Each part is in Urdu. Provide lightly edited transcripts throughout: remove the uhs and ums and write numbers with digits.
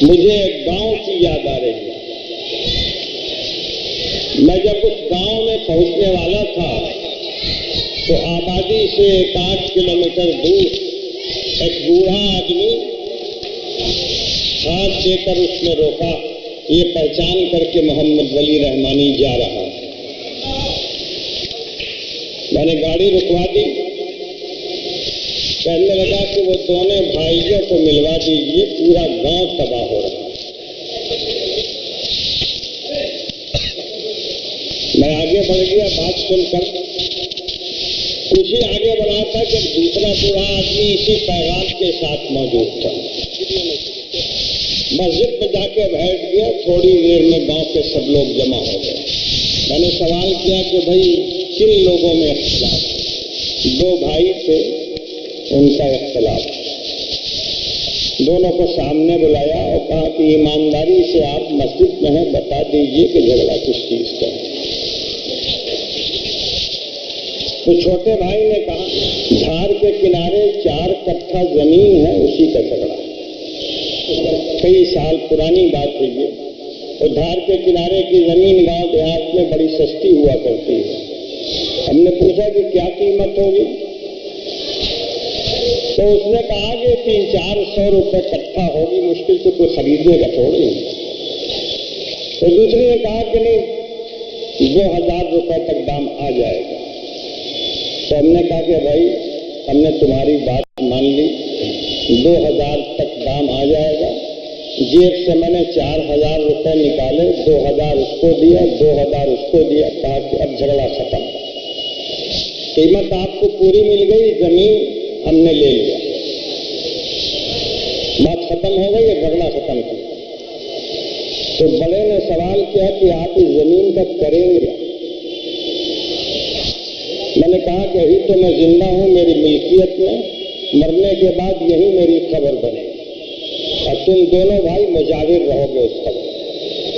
مجھے ایک گاؤں کی یاد آ رہی ہے۔ میں جب اس گاؤں میں پہنچنے والا تھا تو آبادی سے 8 کلومیٹر دور ایک بوڑھا آدمی ہاتھ دے کر اس نے روکا، یہ پہچان کر کے محمد ولی رحمانی جا رہا ہے۔ میں نے گاڑی رکوا دی، کہنے لگا کہ وہ دونوں بھائیوں کو ملوا دیجیے، پورا گاؤں تباہ ہو رہا ہے۔ میں آگے بڑھ گیا، بات سن کر کچھ ہی آگے بڑھا تھا کہ دوسرا بوڑھا آدمی اسی پیغام کے ساتھ موجود تھا۔ مسجد میں جا کے بیٹھ گیا، تھوڑی دیر میں گاؤں کے سب لوگ جمع ہو گئے۔ میں نے سوال کیا کہ بھائی کن لوگوں میں اختلاف ہے؟ 2 بھائی تھے، ان کا اختلاف۔ دونوں کو سامنے بلایا اور کہا کہ ایمانداری سے آپ مسجد میں ہیں، بتا دیجئے کہ جھگڑا کس چیز کا ہے۔ تو چھوٹے بھائی نے کہا دھار کے کنارے 4 کٹھا زمین ہے، اسی کا جھگڑا ہے۔ کئی سال پرانی بات ہے یہ۔ اور دھار کے کنارے کی زمین گاؤں دیہات میں بڑی سستی ہوا کرتی ہے۔ ہم نے پوچھا کہ کیا قیمت ہوگی؟ تو اس نے کہا کہ 300-400 روپے کٹھا ہوگی، مشکل سے کوئی خریدنے کا تھوڑی نہیں۔ تو دوسرے نے کہا کہ نہیں، 2000 روپے تک دام آ جائے گا۔ تو ہم نے کہا کہ بھائی ہم نے تمہاری بات مان لی، 2000 تک دام آ جائے گا۔ جیب سے میں نے 4000 روپے نکالے، 2000 اس کو دیا، 2000 اس کو دیا، کہا کہ اب جھگڑا ختم، قیمت آپ کو پوری مل گئی، زمین ہم نے لے لیا، بات ختم ہو گئی، جھگڑا ختم کیا۔ تو بڑے نے سوال کیا کہ آپ اس زمین کا کریں گے؟ میں نے کہا کہ ابھی تو میں زندہ ہوں، میری ملکیت میں، مرنے کے بعد یہی میری خبر بنے گی اور تم دونوں بھائی مجاور رہو گے اس خبر۔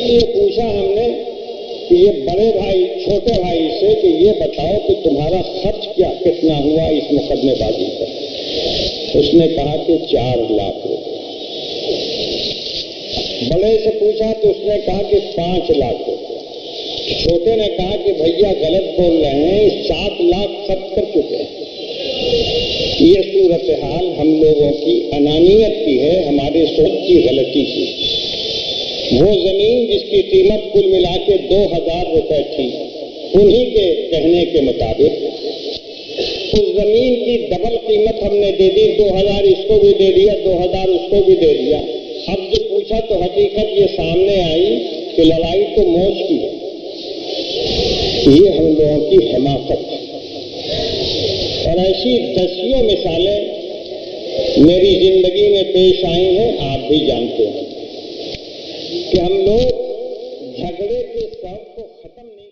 یہ پوچھا ہم نے کہ یہ بڑے بھائی چھوٹے بھائی سے کہ یہ بتاؤ کہ تمہارا خرچ کتنا ہوا اس مقدمے بازی پر؟ اس نے کہا کہ 4 لاکھ روپے۔ بڑے سے پوچھا تو اس نے کہا کہ 5 لاکھ روپے۔ چھوٹے نے کہا کہ بھیا غلط بول رہے ہیں، 7 لاکھ خرچ کر چکے ہیں۔ یہ صورتحال ہم لوگوں کی انانیت کی ہے، ہمارے سوچ کی غلطی کی۔ وہ زمین جس کی قیمت کل ملا کے 2000 روپے تھی، انہی کے کہنے کے مطابق اس زمین کی ڈبل قیمت ہم نے دے دی، 2000 اس کو بھی دے دیا، 2000 اس کو بھی دے دیا۔ اب جو پوچھا تو حقیقت یہ سامنے آئی کہ لڑائی تو موج کی ہے۔ یہ ہم لوگوں کی حماقت ہے، اور ایسی دسیوں مثالیں میری زندگی میں پیش آئی ہیں، آپ بھی جانتے ہیں کہ ہم لوگ جھگڑے کے سبب کو ختم نہیں